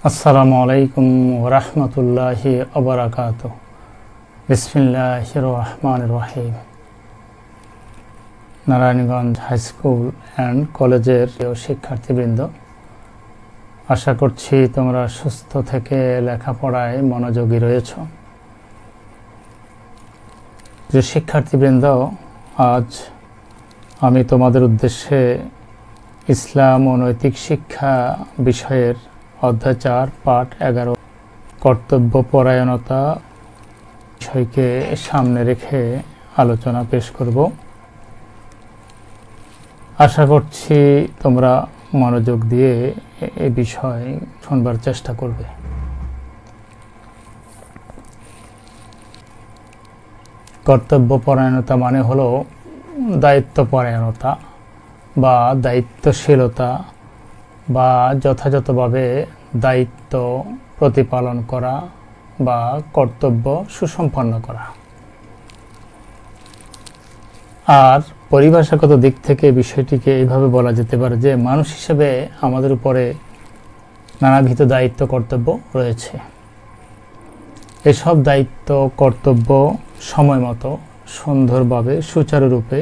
আসসালামু আলাইকুম ওয়া রাহমাতুল্লাহি ওয়া বারাকাতুহু। বিসমিল্লাহির রহমানির রহিম। নারায়ণগঞ্জ হাই স্কুল অ্যান্ড কলেজের শিক্ষার্থীবৃন্দ, আশা করছি তোমরা সুস্থ থেকে লেখাপড়ায় মনোযোগী রয়েছ। যে শিক্ষার্থীবৃন্দ, আজ আমি তোমাদের উদ্দেশ্যে ইসলাম ও নৈতিক শিক্ষা বিষয়ের অধ্যায় 4 পাঠ 11 কর্তব্যপরায়ণতা বিষয়কে সামনে রেখে আলোচনা পেশ করব। আশা করছি তোমরা মনোযোগ দিয়ে এই বিষয় শুনবার চেষ্টা করবে। কর্তব্যপরায়ণতা মানে হলো দায়িত্বপরায়ণতা বা দায়িত্বশীলতা বা যথাযথভাবে দায়িত্ব প্রতিপালন করা বা কর্তব্য সুসম্পন্ন করা। আর পরিভাষাগত দিক থেকে বিষয়টিকে এইভাবে বলা যেতে পারে যে মানুষ হিসেবে আমাদের উপরে নানাবিধ দায়িত্ব কর্তব্য রয়েছে। এসব দায়িত্ব কর্তব্য সময় মতো সুন্দরভাবে সুচারুরূপে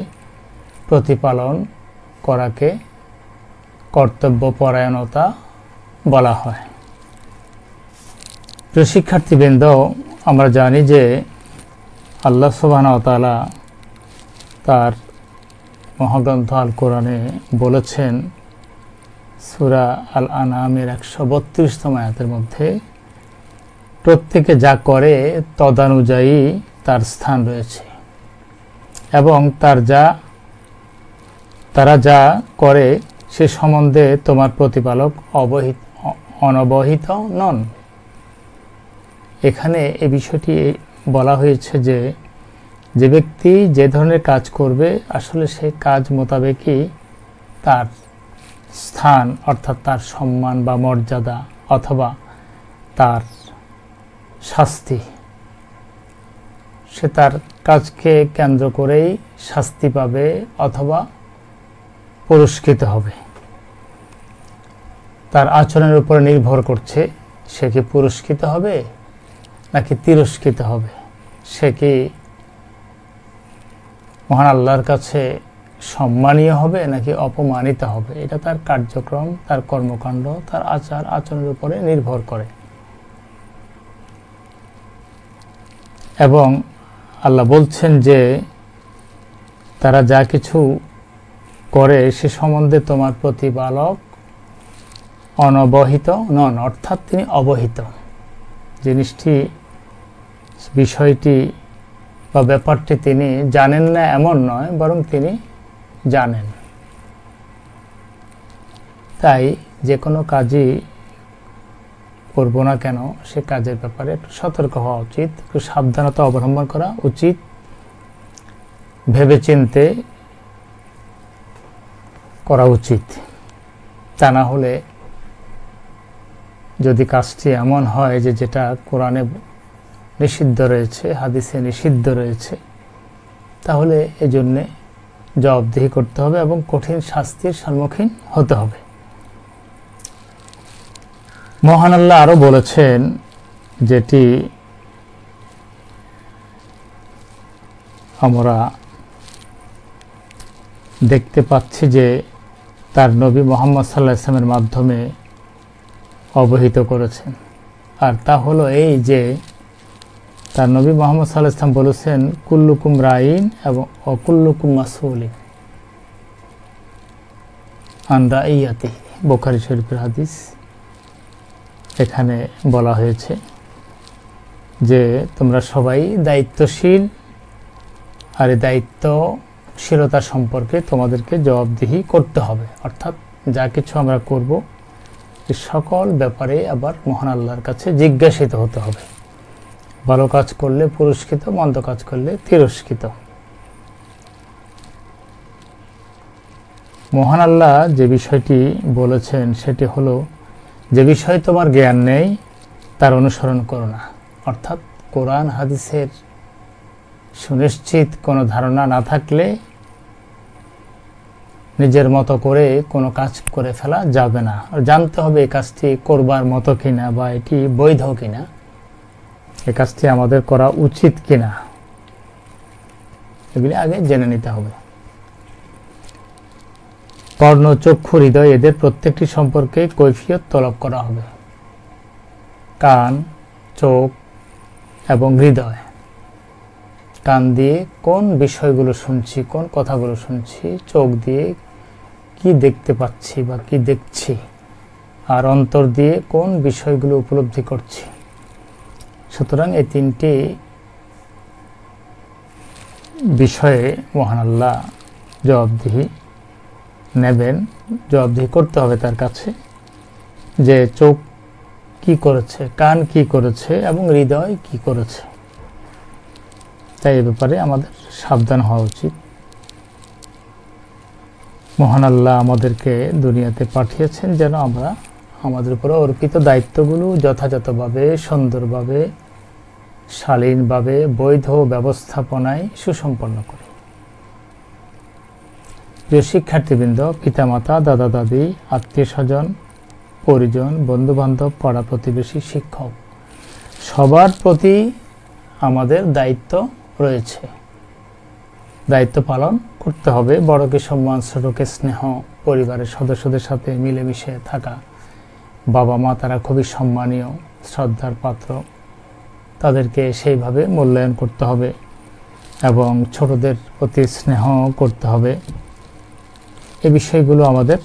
প্রতিপালন করাকে কর্তব্যপরায়ণতা বলা হয়। প্রিয় শিক্ষার্থীবৃন্দ, আমরা জানি যে আল্লাহ সুবহানাহু ওয়া তাআলা তার মহাগ্রন্থ আল কোরআনে বলেছেন, সূরা আল আনআমের 132তম আয়াতের মধ্যে, প্রত্যেকে যা করে তদানুযায়ী তার স্থান রয়েছে এবং তারা যা করে সে সম্বন্ধে তোমার প্রতিপালক অনবহিত নন। এখানে এই বিষয়টি বলা হয়েছে যে ব্যক্তি যে ধরনের কাজ করবে আসলে সেই কাজ মোতাবেকই তার স্থান, অর্থাৎ তার সম্মান বা মর্যাদা অথবা তার শাস্তি, সে তার কাজকে কেন্দ্র করেই শাস্তি পাবে অথবা পুরস্কৃত হবে। তার আচরণের উপর নির্ভর করছে সে কি পুরস্কৃত হবে নাকি তিরস্কৃত হবে, সে কি মহান আল্লাহর কাছে সম্মানীয় হবে নাকি অপমানিত হবে। এটা তার কার্যক্রম, তার কর্মকাণ্ড, তার আচরণের উপরে নির্ভর করে। এবং আল্লাহ বলছেন যে তারা যা কিছু করে সে সম্বন্ধে তোমার প্রতিপালক অনবহিত নন, অর্থাৎ তিনি অবহিত। জিনিসটি, বিষয়টি বা ব্যাপারটি তিনি জানেন না এমন নয়, বরং তিনি জানেন। তাই যে কোনো কাজই করব না কেন সে কাজের ব্যাপারে একটু সতর্ক হওয়া উচিত, একটু সাবধানতা অবলম্বন করা উচিত, ভেবেচিন্তে করা উচিত। তা না হলে যদি কাজটি এমন হয় যেটা কোরআনে নিষিদ্ধ রয়েছে, হাদিসে নিষিদ্ধ রয়েছে, তাহলে এজন্যে জবাবদিহি করতে হবে এবং কঠিন শাস্তির সম্মুখীন হতে হবে। মহান আল্লাহ আরো বলেছেন, যেটি আমরা দেখতে পাচ্ছি যে তার নবী মুহাম্মদ সাল্লাল্লাহু আলাইহি ওয়াসাল্লামের মাধ্যমে অবহিত করেছেন। আর তা হলো এই যে তার নবী মুহাম্মদ সাল্লাল্লাহু আলাইহি ওয়াসাল্লাম বলেছেন, কুল্লুকুম রাইন এবং অকুল্লুকুম মাসউলিন আন রাইয়াতিহি। বুখারী শরীফের হাদিস। এখানে বলা হয়েছে যে তোমরা সবাই দায়িত্বশীল, আর এই দায়িত্বশীলতা সম্পর্কে তোমাদেরকে জবাবদিহি করতে হবে। অর্থাৎ যা কিছু আমরা করব এই সকল ব্যাপারে আবার মহান আল্লাহর কাছে জিজ্ঞাসিত হতে হবে। ভালো কাজ করলে পুরস্কৃত, মন্দ কাজ করলে তিরস্কৃত। মহান আল্লাহ যে বিষয়টি বলেছেন সেটি হলো, যে বিষয়ে তোমার জ্ঞান নেই তার অনুসরণ করো না। অর্থাৎ কোরআন হাদিসের সুনিশ্চিত কোনো ধারণা না থাকলে নিজের মতো করে কোনো কাজ করে ফেলা যাবে না। জানতে হবে এই কাজটি করবার মতো কিনা বা এটি বৈধ কিনা, এই কাজটি আমাদের করা উচিত কিনা, এগুলি আগে জেনে নিতে হবে। কর্ণ, চক্ষু, হৃদয় এদের প্রত্যেকটি সম্পর্কে কৈফিয়ত তলব করা হবে। কান, চোখ এবং হৃদয়, কান দিয়ে কোন বিষয়গুলো শুনছি, কোন কথাগুলো শুনছি, চোখ দিয়ে কি দেখতে পাচ্ছি বা কি দেখছি, আর অন্তর দিয়ে কোন বিষয়গুলো উপলব্ধি করছি। সুতরাং এই তিনটি বিষয়ে মহান আল্লাহ জবাবদিহি নেবেন, জবাবদিহি করতে হবে তার কাছে, যে চোখ কি করেছে, কান কি করেছে এবং হৃদয় কি করেছে। তাই এ ব্যাপারে আমাদের সাবধান হওয়া উচিত। মহান আল্লাহ আমাদেরকে দুনিয়াতে পাঠিয়েছেন যেন আমরা আমাদের উপরে অর্পিত দায়িত্বগুলো যথাযথভাবে, সুন্দরভাবে, শালীনভাবে, বৈধ ব্যবস্থাপনায় সুসম্পন্ন করি। প্রিয় শিক্ষার্থীবৃন্দ, পিতামাতা, দাদা দাদি, আত্মীয় স্বজন, পরিজন, বন্ধুবান্ধব, পাড়া প্রতিবেশী, শিক্ষক, সবার প্রতি আমাদের দায়িত্ব রয়েছে। দায়িত্ব পালন করতে হবে। বড়কে সম্মান, ছোটকে স্নেহ, পরিবারের সদস্যদের সাথে মিলেমিশে থাকা। বাবা মা তারা খুবই সম্মানীয়, শ্রদ্ধার পাত্র, তাদেরকে সেইভাবে মূল্যায়ন করতে হবে এবং ছোটদের প্রতি স্নেহ করতে হবে। এই বিষয়গুলো আমাদের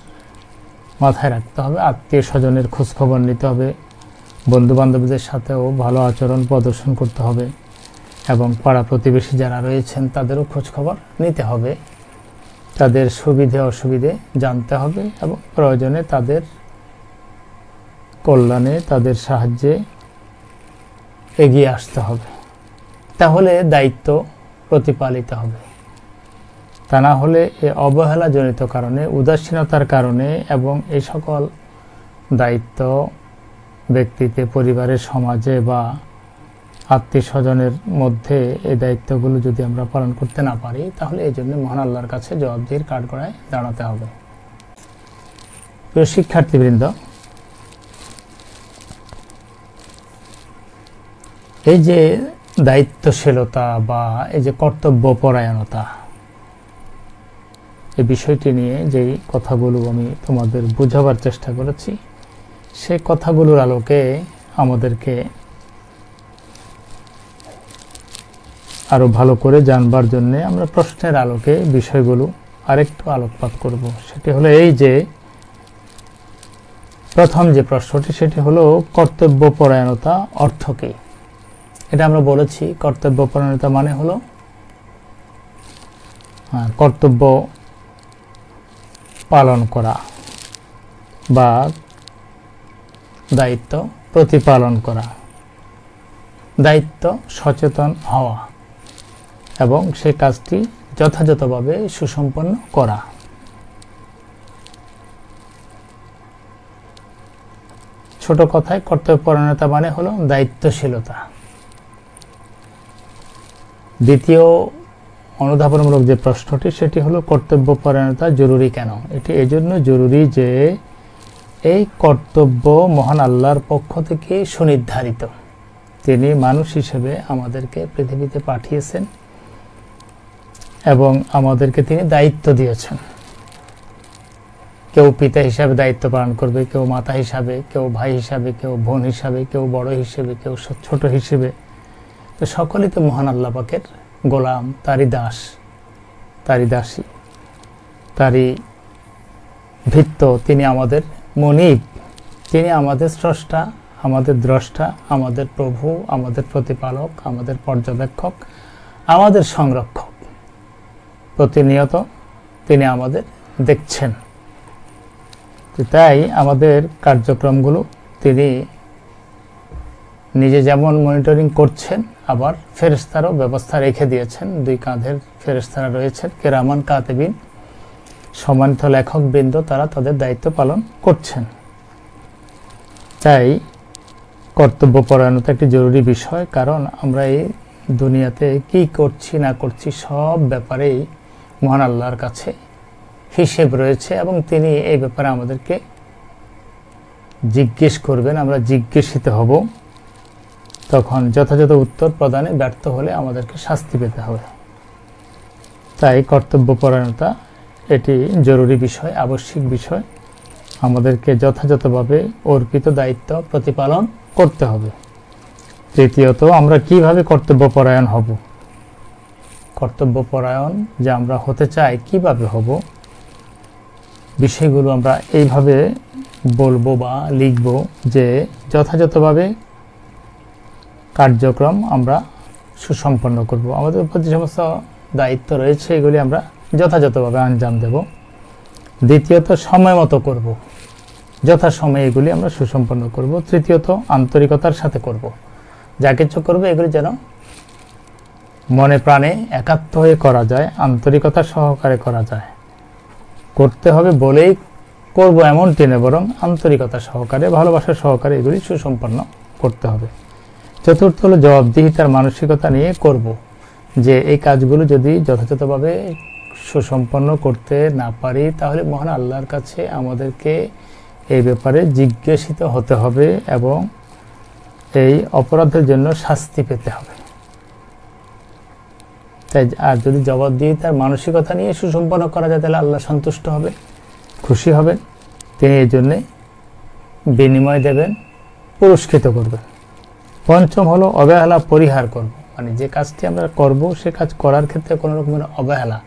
মাথায় রাখতে হবে। আত্মীয় স্বজনের খোঁজখবর নিতে হবে, বন্ধুবান্ধবদের সাথেও ভালো আচরণ প্রদর্শন করতে হবে এবং পাড়া প্রতিবেশী যারা রয়েছেন তাদেরও খোঁজখবর নিতে হবে। তাদের সুবিধে অসুবিধে জানতে হবে এবং প্রয়োজনে তাদের কল্যাণে, তাদের সাহায্যে এগিয়ে আসতে হবে। তাহলে দায়িত্ব প্রতিপালিত হবে। তা না হলে এই অবহেলাজনিত কারণে, উদাসীনতার কারণে এবং এই সকল দায়িত্ব ব্যক্তিতে, পরিবারের, সমাজে বা আত্মীয় স্বজনের মধ্যে এই দায়িত্বগুলো যদি আমরা পালন করতে না পারি, তাহলে এই জন্য মহান আল্লাহর কাছে জবাবদিহির কাঠগড়ায় দাঁড়াতে হবে। প্রিয় শিক্ষার্থীবৃন্দ, এই যে দায়িত্বশীলতা বা এই যে কর্তব্যপরায়ণতা, এই বিষয়টি নিয়ে যেই কথাগুলো আমি তোমাদের বোঝাবার চেষ্টা করেছি, সেই কথাগুলোর আলোকে আমাদেরকে আরো ভালো করে জানবার জন্য আমরা প্রশ্নের আলোকে বিষয়গুলো আরেকটু আলোকপাত করব। সেটি হলো এই যে প্রথম যে প্রশ্নটি, সেটি হলো কর্তব্যপরায়ণতা অর্থ কি। এটা আমরা বলেছি, কর্তব্যপরায়ণতা মানে হলো কর্তব্য পালন করা বা দায়িত্ব প্রতিপালন করা, দায়িত্ব সচেতন হওয়া এবং সেই কাজটি যথাযথভাবে সুসম্পন্ন করা। ছোট কথায় কর্তব্যপরায়ণতা মানে হলো দায়িত্বশীলতা। দ্বিতীয় অনুধাবনমূলক যে প্রশ্নটি, সেটি হলো কর্তব্যপরায়ণতা জরুরি কেন। এটি এজন্য জরুরি যে এই কর্তব্য মহান আল্লাহর পক্ষ থেকে সুনির্ধারিত। তিনি মানুষ হিসেবে আমাদেরকে পৃথিবীতে পাঠিয়েছেন এবং আমাদেরকে তিনি দায়িত্ব দিয়েছেন। কেউ পিতা হিসাবে দায়িত্ব পালন করবে, কেউ মাতা হিসাবে, কেউ ভাই হিসাবে, কেউ বোন হিসাবে, কেউ বড় হিসেবে, কেউ ছোট হিসেবে। তো সকলেই তো মহান আল্লাহ পাকের গোলাম, তারই দাস, তারই দাসী, তারই ভৃত্য। তিনি আমাদের মনিব, তিনি আমাদের স্রষ্টা, আমাদের দ্রষ্টা, আমাদের প্রভু, আমাদের প্রতিপালক, আমাদের পর্যবেক্ষক, আমাদের সংরক্ষক। প্রতিনিয়ত তিনি আমাদের দেখছেন। তাই আমাদের কার্যক্রমগুলো তিনি নিজে যেমন মনিটরিং করছেন, আবার ফেরেশতারও ব্যবস্থা রেখে দিয়েছেন। দুই কাঁধের ফেরেশতারা রয়েছেন, কিরামান কাতিবিন, সম্মানিত লেখকবৃন্দ, তারা তাদের দায়িত্ব পালন করছেন। তাই কর্তব্যপরায়ণতা একটি জরুরি বিষয়, কারণ আমরা এই দুনিয়াতে কি করছি না করছি সব ব্যাপারেই মহান আল্লাহর কাছে হিসেব রয়েছে এবং তিনি এই ব্যাপারে আমাদেরকে জিজ্ঞেস করবেন, আমরা জিজ্ঞাসিত হব। তখন যথাযথ উত্তর প্রদানে ব্যর্থ হলে আমাদেরকে শাস্তি পেতে হবে। তাই কর্তব্যপরায়ণতা এটি জরুরি বিষয়, আবশ্যিক বিষয়। আমাদেরকে যথাযথভাবে অর্পিত দায়িত্ব প্রতিপালন করতে হবে। তৃতীয়ত, আমরা কিভাবে কর্তব্যপরায়ণ হব? কর্তব্যপরায়ণ যে আমরা হতে চাই, কিভাবে হব, বিষয়গুলো আমরা এইভাবে বলবো বা লিখব যে যথাযথভাবে কার্যক্রম আমরা সুসম্পন্ন করব। আমাদের উপর যে সমস্ত দায়িত্ব রয়েছে এগুলি আমরা যথাযথভাবে আঞ্জাম দেব। দ্বিতীয়ত, সময় মতো করব, যথাসময়ে এগুলি আমরা সুসম্পন্ন করব। তৃতীয়ত, আন্তরিকতার সাথে করব। যা কিছু করবে এগুলি যেন মনে প্রাণে একাত্ম হয়ে করা যায়, আন্তরিকতা সহকারে করা যায়। করতে হবে বলেই করব এমনটি নয়, বরং আন্তরিকতা সহকারে, ভালোবাসা সহকারে এগুলি সুসম্পন্ন করতে হবে। চতুর্থ হলো জবাবদিহিতার মানসিকতা নিয়ে করব, যে এই কাজগুলো যদি যথাযথভাবে সুসম্পন্ন করতে না পারি তাহলে মহান আল্লাহর কাছে আমাদেরকে এই ব্যাপারে জিজ্ঞাসিত হতে হবে এবং এই অপরাধের জন্য শাস্তি পেতে হবে। তাই আর যদি জবাবদিহিতার মানসিকতা নিয়ে সুসম্পন্ন করা যায় তাহলে আল্লাহ সন্তুষ্ট হবে, খুশি হবেন, তিনি এই জন্যে বিনিময় দেবেন, পুরস্কৃত করবেন। পঞ্চম হলো অবহেলা পরিহার করব, মানে যে কাজটি আমরা করব সে কাজ করার ক্ষেত্রে কোনো রকমের অবহেলা,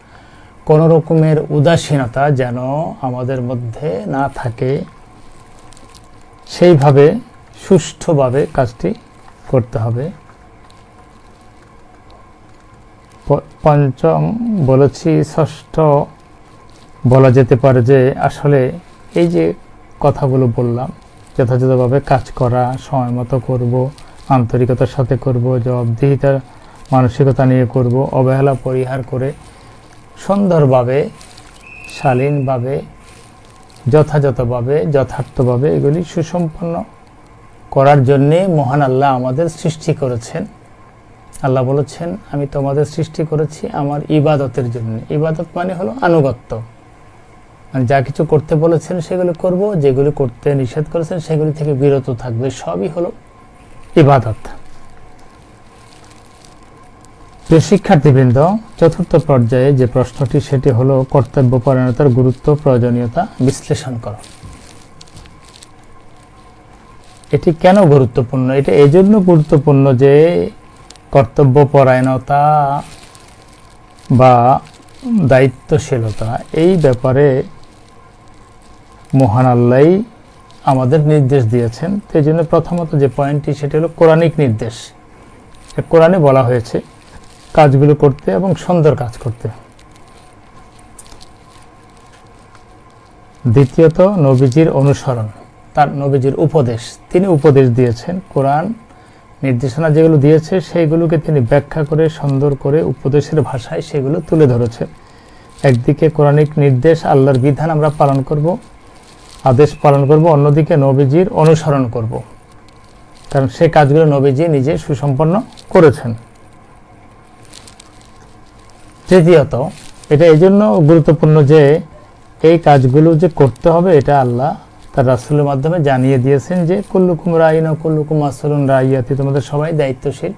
কোনো রকমের উদাসীনতা যেন আমাদের মধ্যে না থাকে, সেইভাবে সুষ্ঠুভাবে কাজটি করতে হবে। পঞ্চম বলেছি। ষষ্ঠ বলা যেতে পারে যে আসলে এই যে কথাগুলো বললাম, যথাযথভাবে কাজ করা, সময় মতো করব, আন্তরিকতার সাথে করব, জবাবদিহিতার মানসিকতা নিয়ে করব, অবহেলা পরিহার করে সুন্দরভাবে, শালীনভাবে, যথাযথভাবে, যথার্থভাবে এগুলি সুসম্পন্ন করার জন্যে মহান আল্লাহ আমাদের সৃষ্টি করেছেন। আল্লাহ বলেছেন, আমি তোমাদের সৃষ্টি করেছি আমার ইবাদতের জন্য। ইবাদত মানে হলো আনুগত্য, মানে যা কিছু করতে বলেছেন সেগুলো করব, যেগুলি করতে নিষেধ করেছেন সেগুলি থেকে বিরত থাকবে, সবই হলো ইবাদত। প্রিয় শিক্ষার্থীবৃন্দ, চতুর্থ পর্যায়ে যে প্রশ্নটি সেটি হলো কর্তব্যপরায়ণতার গুরুত্ব, প্রয়োজনীয়তা বিশ্লেষণ করো। এটি কেন গুরুত্বপূর্ণ? এটা এজন্য গুরুত্বপূর্ণ যে কর্তব্যপরায়ণতা বা দায়িত্বশীলতা এই ব্যাপারে মহান আল্লাহ আমাদের নির্দেশ দিয়েছেন। তো এই জন্য প্রথমত যে পয়েন্টটি সেটি হলো কোরআনিক নির্দেশ। কোরআনে বলা হয়েছে কাজগুলো করতে এবং সুন্দর কাজ করতে। দ্বিতীয়ত, নবীজির অনুসরণ, তার নবীজির উপদেশ, তিনি উপদেশ দিয়েছেন। কোরআন নির্দেশনা যেগুলো দিয়েছে সেইগুলোকে তিনি ব্যাখ্যা করে সুন্দর করে উপদেশের ভাষায় সেগুলো তুলে ধরেছে। একদিকে কোরআনিক নির্দেশ, আল্লাহর বিধান আমরা পালন করব, আদেশ পালন করব, অন্যদিকে নবীজির অনুসরণ করব, কারণ সেই কাজগুলো নবীজি নিজে সুসম্পন্ন করেছেন। তৃতীয়ত, এটা এই জন্য গুরুত্বপূর্ণ যে এই কাজগুলো যে করতে হবে এটা আল্লাহ তার রাসূলের মাধ্যমে জানিয়ে দিয়েছেন যে কুল্লুকুম রাইন ও কুল্লুকুম মাসউলুন রাইয়াতি, তোমাদের সবাই দায়িত্বশীল,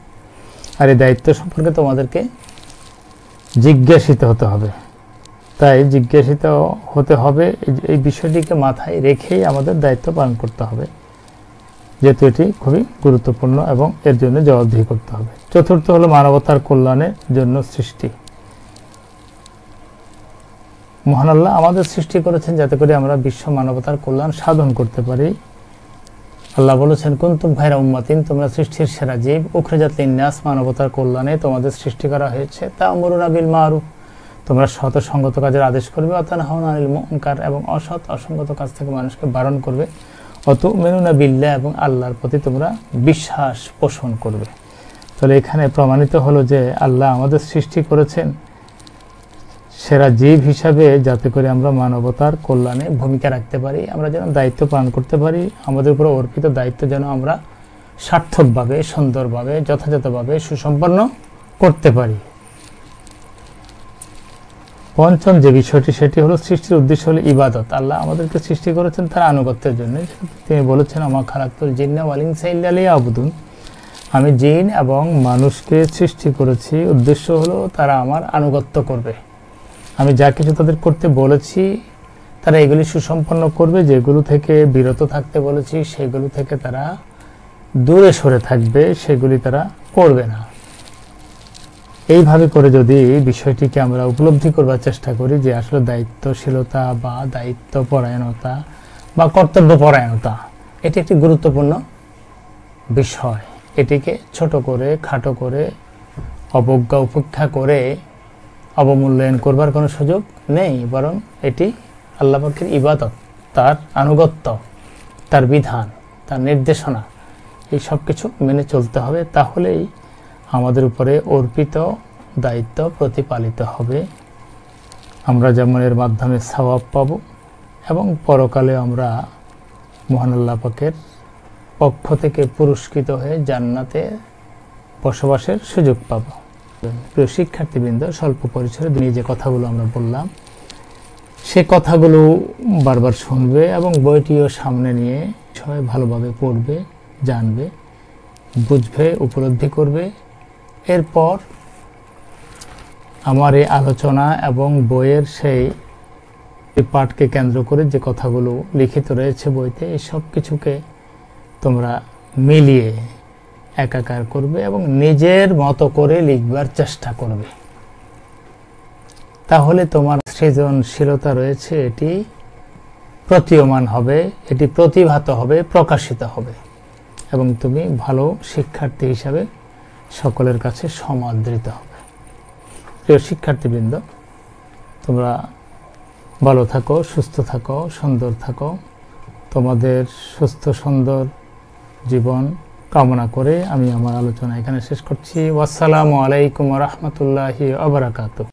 আর এই দায়িত্ব সম্পর্কে তোমাদেরকে জিজ্ঞাসিত হতে হবে। তাই জিজ্ঞাসিত হতে হবে, এই বিষয়টিকে মাথায় রেখেই আমাদের দায়িত্ব পালন করতে হবে, যেহেতু এটি খুবই গুরুত্বপূর্ণ এবং এর জন্য জবাবদিহি করতে হবে। চতুর্থ হলো মানবতার কল্যাণের জন্য সৃষ্টি। মহান আল্লাহ আমাদের সৃষ্টি করেছেন যাতে করে আমরা বিশ্ব মানবতার কল্যাণ সাধন করতে পারি। আল্লাহ বলেছেন, কুনতুম খায়রা উম্মাতিন, তোমরা সৃষ্টির সেরা জীব, উখরিজাত লিন্নাস, মানবতার কল্যাণে তোমাদের সৃষ্টি করা হয়েছে। তা'মুরুনা বিল মারুফ, তোমরা সৎ সঙ্গত কাজের আদেশ করবে, ওয়া তানহাউনা আনিল মুনকার, এবং অসৎ অসঙ্গত কাজ থেকে মানুষকে বারণ করবে, ওয়া তু'মিনুনা বিল্লাহ, এবং আল্লাহর প্রতি তোমরা বিশ্বাস পোষণ করবে। তাহলে এখানে প্রমাণিত হলো যে আল্লাহ আমাদের সৃষ্টি করেছেন সেরা জীব হিসাবে, যাতে করে আমরা মানবতার কল্যাণে ভূমিকা রাখতে পারি, আমরা যেন দায়িত্ব পালন করতে পারি, আমাদের উপর অর্পিত দায়িত্ব যেন আমরা সার্থকভাবে, সুন্দরভাবে, যথাযথভাবে সুসম্পন্ন করতে পারি। পঞ্চম যে বিষয়টি সেটি হলো সৃষ্টির উদ্দেশ্য হলো ইবাদত। আল্লাহ আমাদেরকে সৃষ্টি করেছেন তার আনুগত্যের জন্য। তিনি বলেছেন আমা খালাকতুল জিন্না ওয়াল ইনসা ইল্লা লিয়াবুদুন, আমি জিন এবং মানুষকে সৃষ্টি করেছি, উদ্দেশ্য হলো তারা আমার আনুগত্য করবে। আমি যা কিছু তাদের করতে বলেছি তারা এগুলি সুসম্পন্ন করবে, যেগুলো থেকে বিরত থাকতে বলেছি সেগুলো থেকে তারা দূরে সরে থাকবে, সেগুলি তারা করবে না। এইভাবে করে যদি বিষয়টিকে আমরা উপলব্ধি করবার চেষ্টা করি যে আসলে দায়িত্বশীলতা বা দায়িত্ব পরায়ণতা বা কর্তব্য পরায়ণতা এটি একটি গুরুত্বপূর্ণ বিষয়, এটিকে ছোট করে খাটো করে অবজ্ঞা উপেক্ষা করে অবমূল্যায়ন করবার কোনো সুযোগ নেই, বরং এটি আল্লাহ পাকের ইবাদত, তার আনুগত্য, তার বিধান, তার নির্দেশনা, এই সব কিছু মেনে চলতে হবে। তাহলেই আমাদের উপরে অর্পিত দায়িত্ব প্রতিপালিত হবে, আমরা যেমন এর মাধ্যমে সওয়াব পাব এবং পরকালে আমরা মহান আল্লাহ পাকের পক্ষ থেকে পুরস্কৃত হয়ে জান্নাতে বসবাসের সুযোগ পাব। প্রিয় শিক্ষার্থীবৃন্দ, স্বল্প পরিসরে নিয়ে যে কথাগুলো আমরা বললাম সে কথাগুলো বারবার শুনবে এবং বইটিও সামনে নিয়ে সবাই ভালোভাবে পড়বে, জানবে, বুঝবে, উপলব্ধি করবে। এরপর আমার এই আলোচনা এবং বইয়ের সেই পাঠকে কেন্দ্র করে যে কথাগুলো লিখিত রয়েছে বইতে, এই সব কিছুকে তোমরা মিলিয়ে একাকার করবে এবং নিজের মতো করে লিখবার চেষ্টা করবে। তাহলে তোমার সৃজনশীলতা রয়েছে এটি প্রতীয়মান হবে, এটি প্রতিভাত হবে, প্রকাশিত হবে এবং তুমি ভালো শিক্ষার্থী হিসাবে সকলের কাছে সমাদৃত হবে। প্রিয় শিক্ষার্থীবৃন্দ, তোমরা ভালো থাকো, সুস্থ থাকো, সুন্দর থাকো। তোমাদের সুস্থ সুন্দর জীবন কামনা করে আমি আমার আলোচনা এখানে শেষ করছি। আসসালামু আলাইকুম ওয়া রাহমাতুল্লাহি ওয়া বারাকাতুহু।